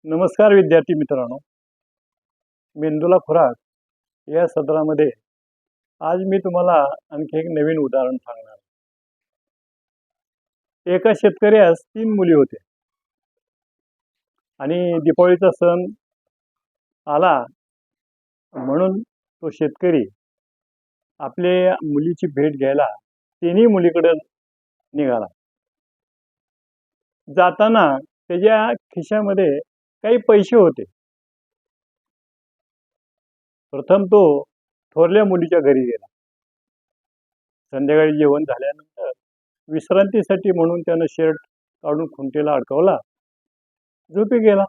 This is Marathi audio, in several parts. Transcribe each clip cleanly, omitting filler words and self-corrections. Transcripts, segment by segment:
नमस्कार विद्यार्थी मित्रांनो, मेंदूला खुराक या सत्रामध्ये आज मी तुम्हाला आणखी एक नवीन उदाहरण सांगणार. एका शेतकऱ्यास 3 मुली होते आणि दिवाळीचा सण आला म्हणून तो शेतकरी आपल्या मुलीची भेट घ्यायला तिन्ही मुलीकडे निघाला. जाताना त्याच्या खिशामध्ये काही पैसे होते. प्रथम तो थोरल्या मुलीच्या घरी गेला. संध्याकाळी जेवण झाल्यानंतर विश्रांतीसाठी म्हणून त्यानं शर्ट काढून खुंटीला अडकवला, झोपी गेला.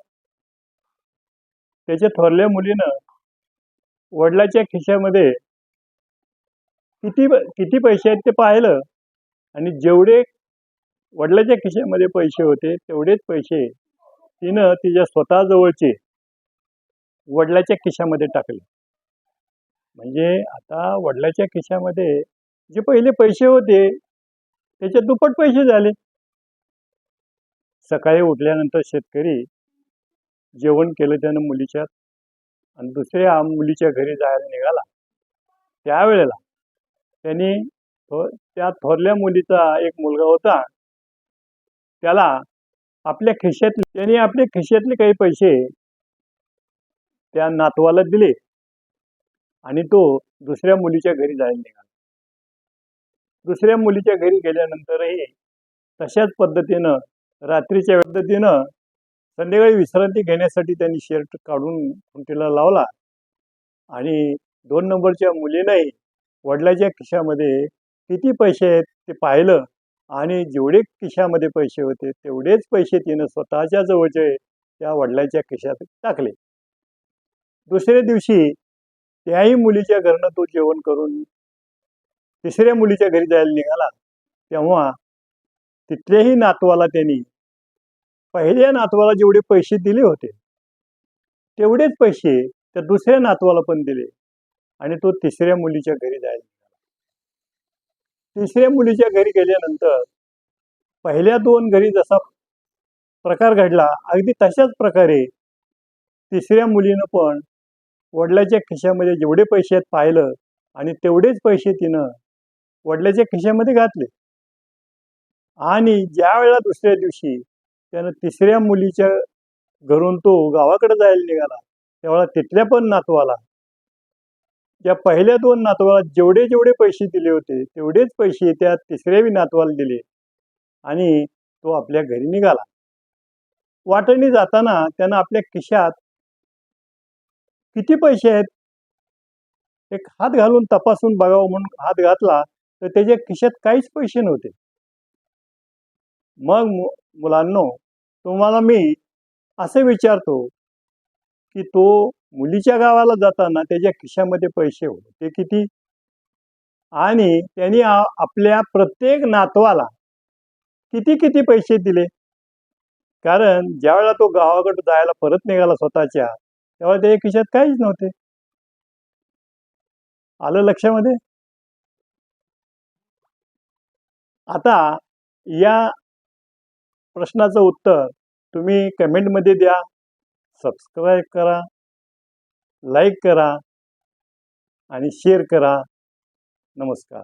त्याच्या थोरल्या मुलीनं वडिलाच्या खिशामध्ये किती पैसे आहेत ते पाहिलं आणि जेवढे वडिलाच्या खिशामध्ये पैसे होते तेवढेच पैसे तिनं तिच्या स्वतःजवळचे वडिलाच्या खिशामध्ये टाकले. म्हणजे आता वडिलाच्या खिशामध्ये जे पहिले पैसे होते त्याचे दुप्पट पैसे झाले. सकाळी उठल्यानंतर शेतकरी जेवण केलं त्यानं मुलीच्या आणि दुसऱ्या मुलीच्या घरी जायला निघाला. त्यावेळेला त्यांनी त्या थोरल्या मुलीचा एक मुलगा होता, त्याला आपल्या खिशातले काही पैसे त्या नातवाला दिले आणि तो दुसऱ्या मुलीच्या घरी जायला निघाला. दुसऱ्या मुलीच्या घरी गेल्यानंतरही तशाच पद्धतीनं रात्रीच्या पद्धतीनं संध्याकाळी विश्रांती घेण्यासाठी त्यांनी शर्ट काढून खुंटीला लावला आणि 2 नंबरच्या मुलीनंही वडिलाच्या खिशामध्ये किती पैसे आहेत ते पाहिलं आणि जेवढे खिशामध्ये पैसे होते तेवढेच पैसे तिनं स्वतःच्या जवळचे त्या वडिलाच्या खिशात टाकले. दुसऱ्या दिवशी त्याही मुलीच्या घरनं तो जेवण करून तिसऱ्या मुलीच्या घरी जायला निघाला. तेव्हा तिथल्याही नातवाला त्यांनी पहिल्या नातवाला जेवढे पैसे दिले होते तेवढेच पैसे त्या दुसऱ्या नातवाला पण दिले आणि तो तिसऱ्या मुलीच्या घरी जायला निघाला. तिसऱ्या मुलीच्या घरी गेल्यानंतर पहिल्या 2 घरी जसा प्रकार घडला अगदी तशाच प्रकारे तिसऱ्या मुलीनं पण वडिलाच्या खिशामध्ये जेवढे पैसे आहेत पाहिलं आणि तेवढेच पैसे तिनं वडिलाच्या खिशामध्ये घातले. आणि ज्या वेळेला दुसऱ्या दिवशी त्यानं तिसऱ्या मुलीच्या घरून तो गावाकडे जायला निघाला त्यावेळेला तिथल्या पण नातवाला त्या पहिल्या 2 नातवाला जेवढे पैसे दिले होते तेवढेच पैसे त्या तिसऱ्या नातवाला दिले आणि तो आपल्या घरी निघाला. वाटेने जाताना त्यानं आपल्या खिशात किती पैसे आहेत एक हात घालून तपासून बघावं म्हणून हात घातला तर त्याच्या खिशात काहीच पैसे नव्हते. मग मुलांनो, तुम्हाला मी असे विचारतो की तो मुलीच्या गावाला जाताना त्याच्या खिशामध्ये पैसे होते किती आणि त्यांनी आपल्या प्रत्येक नातवाला किती पैसे दिले. कारण ज्यावेळेला तो गावाकडे जायला परत निघाला स्वतःच्या तेव्हा त्याच्या खिशात काहीच नव्हते. आलं लक्षामध्ये? आता या प्रश्नाचं उत्तर तुम्ही कमेंटमध्ये द्या, सबस्क्राईब करा, लाईक करा आणि शेअर करा. नमस्कार.